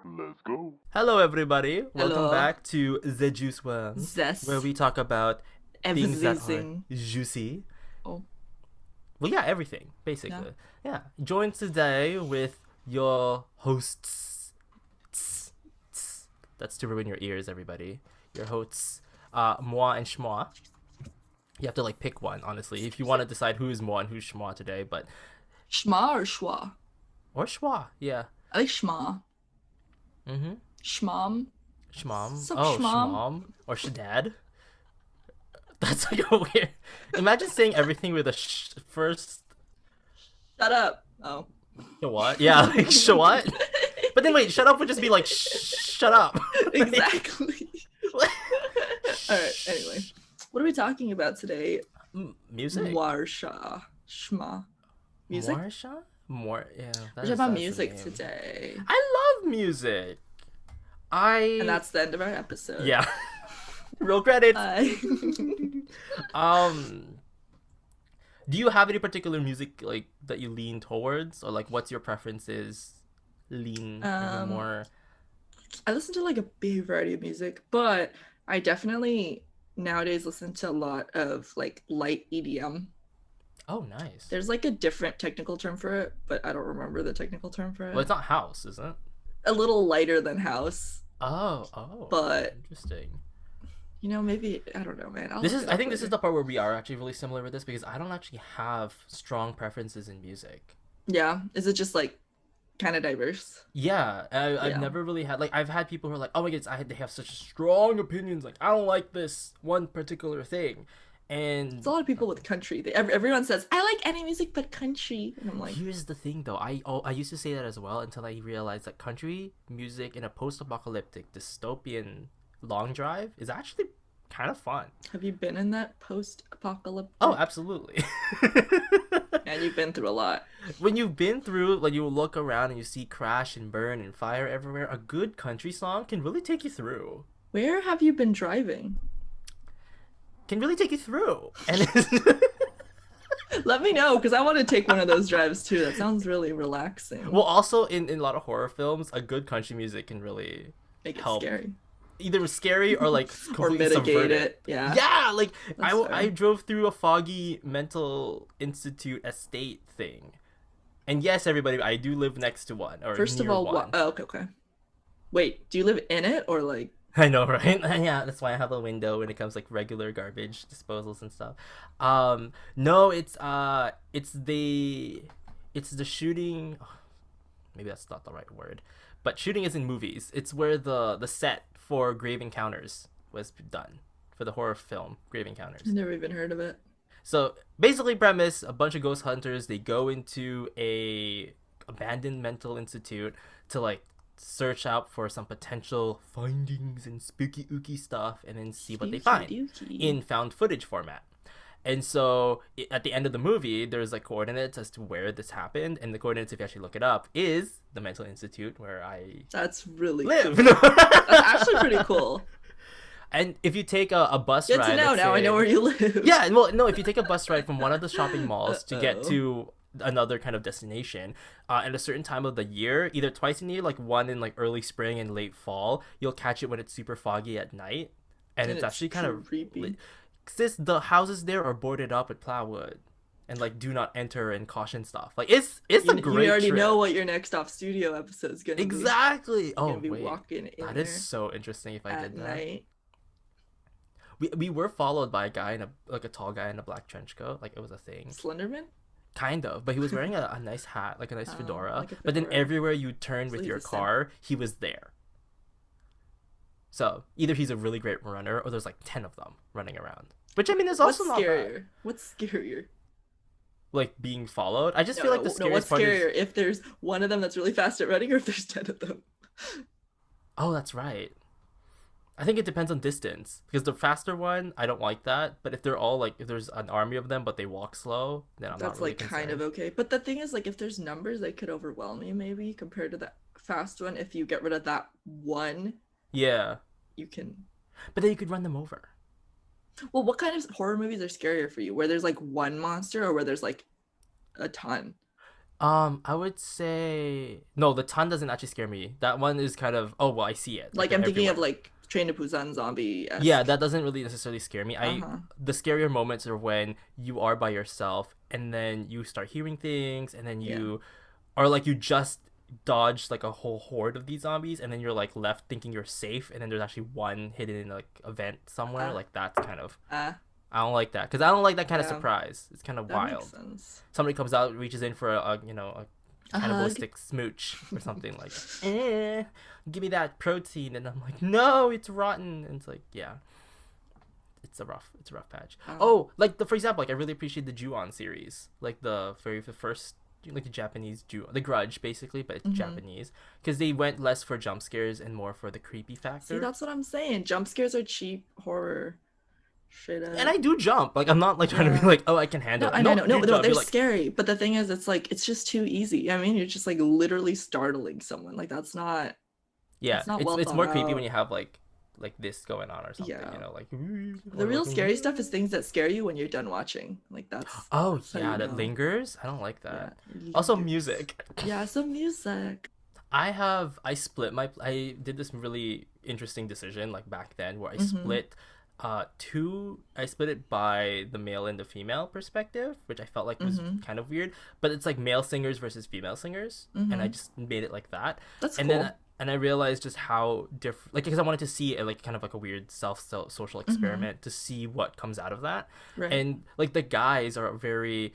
Let's go. Hello, everybody. Welcome Hello. back to The Juice Worms, where Zest. we talk about things that are Everything. juicy. Oh, Well, yeah, everything, basically. Yeah. Joined today with your hosts. That's to ruin your ears, everybody. Your hosts, Moi and Schmoa. You have to, like, pick one, honestly, if you want to decide who is Moi and who's Schmoa today, but... Schma or schwa? Or Schwa, yeah. I like schma. Mm-hmm. Schmom. Schmom. Sup, Oh, schmom? Schmom. Or Shadad. That's like a weird. Imagine saying everything with a first. Shut up. Oh. What? Yeah, like what? But then wait, shut up would just be like shut up. Exactly. Alright, anyway. What are we talking about today? Music. Warsha. Schma. Music? Marsha? More. Yeah. We're talking about music today. I love music. And that's the end of our episode. Yeah. Real credits. Do you have any particular music like that you lean towards, or like what's your preferences? Lean more. I listen to like a big variety of music, but I definitely nowadays listen to a lot of like light EDM. Oh, nice. There's like a different technical term for it, but I don't remember the technical term for it. Well, it's not house, is it? A little lighter than house. Oh. But interesting. You know, maybe I don't know, man. I think this is the part where we are actually really similar with this, because I don't actually have strong preferences in music. Yeah, is it just like kind of diverse? Yeah, I've never really had, like, I've had people who are like, oh my god, they have such strong opinions, like I don't like this one particular thing, and it's a lot of people with country. Everyone says I like any music but country, and I'm like, here's the thing though, I used to say that as well until I realized that country music in a post-apocalyptic dystopian long drive is actually kind of fun. Have you been in that post-apocalyptic? Oh, absolutely. And you've been through a lot. When you've been through, like, you look around and you see crash and burn and fire everywhere, a good country song can really take you through. Where have you been driving? Can really take you through. And let me know, because I want to take one of those drives too. That sounds really relaxing. Well, also in a lot of horror films, a good country music can really make it help. Scary. Either scary or like or mitigate it. Yeah, like I drove through a foggy mental institute estate thing, and yes, everybody, I do live next to one. Or first of all, one. Oh, okay. Wait, do you live in it or like? I know, right? Yeah, that's why I have a window when it comes like regular garbage disposals and stuff. No, it's the shooting. Maybe that's not the right word, but shooting is in movies. It's where the set for Grave Encounters was done, for the horror film Grave Encounters. I've never even heard of it. So basically, premise: a bunch of ghost hunters, they go into a abandoned mental institute to like search out for some potential findings and spooky ooky stuff, and then see what they find in found footage format. And so at the end of the movie, there's like coordinates as to where this happened, and the coordinates, if you actually look it up, is the mental institute where I live. Cool. That's actually pretty cool. And if you take a bus ride, good to know now. I know where you live. Yeah, well, no, if you take a bus ride from one of the shopping malls to get to another kind of destination, at a certain time of the year, either twice in a year, like one in like early spring and late fall, you'll catch it when it's super foggy at night, and it's actually kind of creepy. Since the houses there are boarded up with plywood and like do not enter and caution stuff, like it's a great you already trip. Know what your next off studio episode is gonna be. Oh wait, walking in that is so interesting. If I did that night. We were followed by a guy in a tall guy in a black trench coat, like it was a thing. Slenderman? Kind of, but he was wearing a nice hat, like a nice fedora. Like a fedora. But then everywhere you turned with your car, he was there. So either he's a really great runner, or there's like 10 of them running around. Which, I mean, is also not bad. What's scarier? Like being followed? I just feel like the scariest part is... if there's one of them that's really fast at running, or if there's 10 of them? Oh, that's right. I think it depends on distance. Because the faster one, I don't like that. But if they're all like, if there's an army of them, but they walk slow, then I'm not really concerned. That's like kind of okay. But the thing is, like, if there's numbers, they could overwhelm you maybe compared to that fast one. If you get rid of that one... Yeah. You can... But then you could run them over. Well, what kind of horror movies are scarier for you? Where there's like one monster or where there's like a ton? I would say no. The ton doesn't actually scare me. That one is kind of, oh well, I see it. Like Like they're I'm thinking of everywhere. like Train to Busan zombie Yeah, esque. that doesn't really necessarily scare me. I Uh-huh. The scarier moments are when you are by yourself and then you start hearing things and then Yeah. you are like you just dodged like a whole horde of these zombies and then you're like left thinking you're safe and then there's actually one hidden in like a vent somewhere. Uh, Like that's kind of, uh, I don't like that because I don't like that kind of yeah, surprise. It's kind of that makes wild. sense. Somebody comes out, reaches in for a A hug. cannibalistic smooch or something like, give me that protein, and I'm like, no, it's rotten. And it's like, yeah, it's a rough patch. Oh. Oh, like for example, like I really appreciate the Ju-on series, like the first like the Japanese the Grudge basically, but it's Hmm. Japanese because they went less for jump scares and more for the creepy See, factor. that's what I'm saying. Jump scares are cheap horror. Straight And I up. do jump. Like I'm not like trying to be Yeah. like, oh, I can handle No, it. and I No, know, no, you no, jump. they're You're like, scary. But the thing is, it's like it's just too easy. I mean, you're just like literally startling someone. Like yeah, that's not it's well it's thought more creepy when out. you have like this going on or something, Yeah. like The or like real scary stuff is things that scare you when you're done watching. Like oh that's how you yeah, that know. lingers. I don't like Yeah, that. Also, lingers. music. Yeah, some music. I split my I did this really interesting decision like back then where I Mm-hmm. split I split it by the male and the female perspective, which I felt like was Mm-hmm. kind of weird, but it's like male singers versus female singers, and I Mm-hmm. just made it like that. That's And then cool. I realized just how different, like because I wanted to see it like kind of like a weird social Mm-hmm. experiment to see what comes out of that. Right. And like the guys are very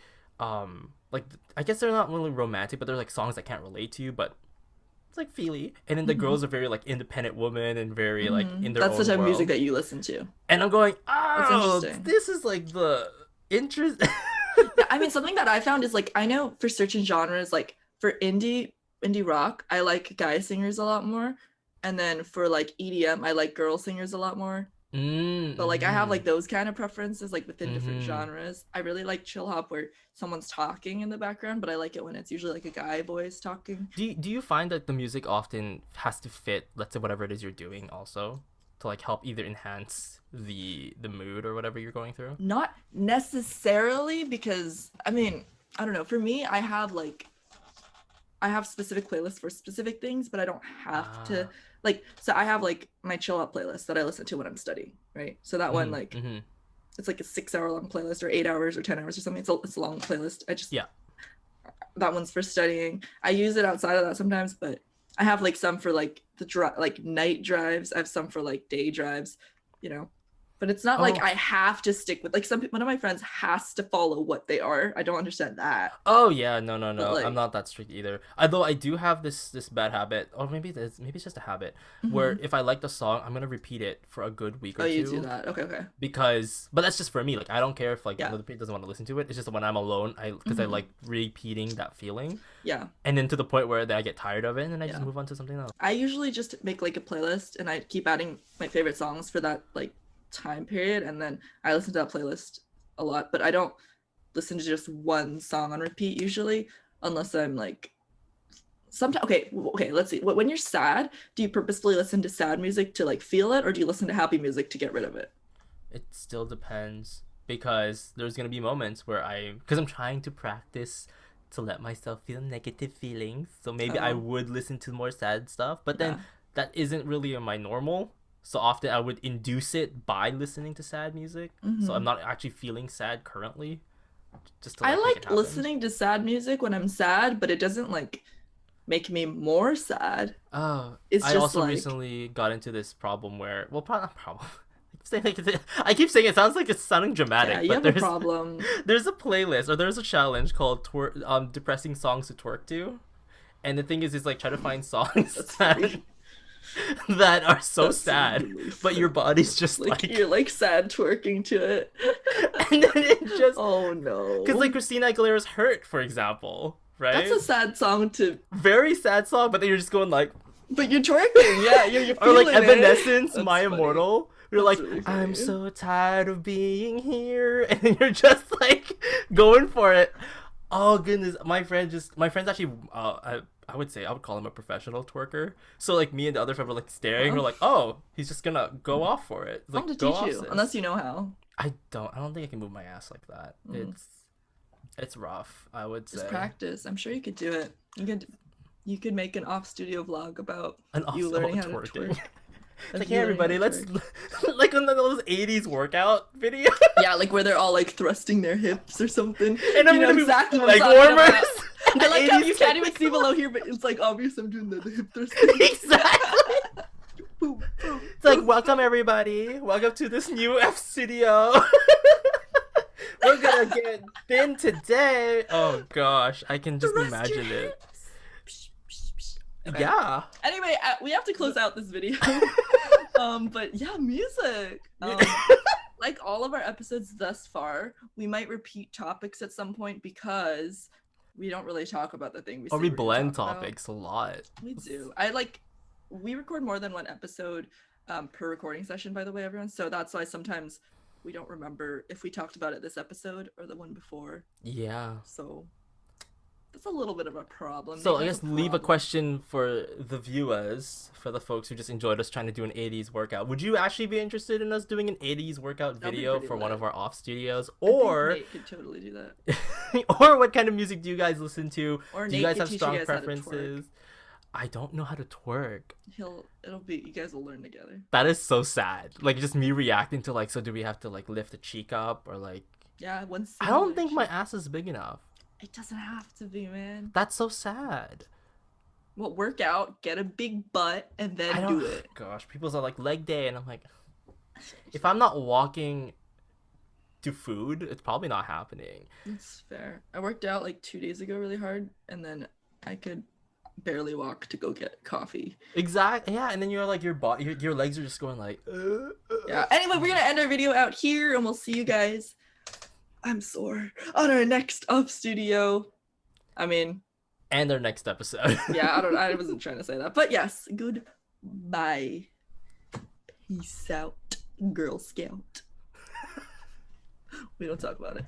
like I guess they're not really romantic, but they're like songs that can't relate to you, but it's like feely. And then the Mm-hmm. girls are very like independent women and very like Mm-hmm. in their That's the own type of music world. that you listen to. And I'm going, That's oh, interesting. this is like the interest. Yeah, I mean, something that I found is like I know for certain genres, like for indie rock, I like guy singers a lot more, and then for like EDM, I like girl singers a lot more. But like I have Mm-hmm. like those kind of preferences like within different Mm-hmm. genres. I really like chill hop where someone's talking in the background, but I like it when it's usually like a guy voice talking. Do you find that the music often has to fit, let's say, whatever it is you're doing, also to like help either enhance the mood or whatever you're going through? Not necessarily because I mean, I don't know. For me, I have specific playlists for specific things, but I don't have to Ah. like so I have like my chill out playlist that I listen to when I'm studying, right? So that one Mm-hmm. like Mm-hmm. it's like a 6 hour long playlist or 8 hours or 10 hours or something. It's a long playlist. I just Yeah. that one's for studying. I use it outside of that sometimes, but I have like some for like like night drives. I have some for like day drives, you know. But it's not like Oh, I have to stick with like one of my friends has to follow what they are. I don't understand that. oh yeah, no, no, But no. I'm like, not that strict either. Although I do have this bad habit, or maybe it's just a habit, where mm-hmm. if I like the song, I'm gonna repeat it for a good week Oh, or you do two, that. Okay, okay. because but that's just for me. Like I don't care if like Yeah. another person doesn't want to listen to it. It's just when I'm alone, I because I Mm-hmm. like repeating that feeling, Yeah. and then to the point where then I get tired of it, and then I just Yeah. move on to something else. I usually just make like a playlist and I keep adding my favorite songs for that like time period and then I listen to that playlist a lot, but I don't listen to just one song on repeat usually unless I'm like sometimes okay, let's see. When you're sad, do you purposefully listen to sad music to like feel it or do you listen to happy music to get rid of it? It still depends because there's gonna be moments where because I'm trying to practice to let myself feel negative feelings. So maybe I Oh, would listen to more sad stuff, but then yeah. that isn't really my normal. So often I would induce it by listening to sad music. So I'm Hmm. not actually feeling sad currently, just to I like make it like happen. listening to sad music when I'm sad, but it doesn't like make me more sad. Oh, It's I just also like recently got into this problem where, well, probably not problem. I keep saying it sounds like it's sounding yeah, dramatic, you but have a there's problem. there's a playlist or there's a challenge called depressing songs to twerk to, and the thing is like try to find songs That's that funny. that are so That's sad, really but your funny. body's just Like like, you're like sad twerking to it. and then it just Oh because like no. Christina Aguilera's "Hurt," for example, That's right? a sad song to Very sad song, but then you're just going like, but you're twerking. Yeah, you're or like feeling it. Evanescence, That's "My funny. Immortal." You're That's like, really I'm funny. so tired of being here, and then you're just like going for it. Oh goodness, my friend's actually I would say I would call him a professional twerker. So like me and the other friend were like staring. Huh? We're like, oh, he's just gonna go off for it. Someone Like to go teach off, you, unless sis. you know how. I don't think I can move my ass like that. Mm. It's rough, I would say. Just practice. I'm sure you could do it. You could make an off studio vlog about you learning how to twerk. It's like, hey everybody, let's like on those 80s workout videos. Yeah, like where they're all like thrusting their hips or something. And I'm you know gonna exactly be what like I'm talking warmers. about. I like how you can't even see below here, but it's like obvious I'm doing the hip thrusting. Exactly. It's like, welcome everybody. Welcome to this new F studio. We're gonna get thin today. Oh gosh, I can just imagine it. Okay. Yeah. Anyway, we have to close out this video. But yeah, music. Like all of our episodes thus far, we might repeat topics at some point because we don't really talk about the thing we. Or we blend topics a lot. We do. We record more than one episode per recording session, by the way, everyone. So that's why sometimes we don't remember if we talked about it this episode or the one before. Yeah. So that's a little bit of a problem. So I guess leave a question for the viewers, for the folks who just enjoyed us trying to do an 80s workout. Would you actually be interested in us doing an 80s workout video for one of our off studios? Or Nate could totally do that. Or what kind of music do you guys listen to? Or do you guys have strong preferences? I don't know how to twerk. It'll be, you guys will learn together. That is so sad. Like just me reacting to like, so do we have to like lift the cheek up or like? Yeah, I don't think my ass is big enough. It doesn't have to be, man. That's so sad. Well, work out, get a big butt, and then do it. Gosh, people are like leg day, and I'm like, if I'm not walking to food, it's probably not happening. That's fair. I worked out like 2 days ago really hard, and then I could barely walk to go get coffee. Exactly. Yeah, and then you're like your legs are just going like. Yeah. Anyway, we're gonna end our video out here, and we'll see you guys. I'm sore. On our next off studio. And our next episode. Yeah, I wasn't trying to say that. But yes, goodbye. Peace out, Girl Scout. We don't talk about it.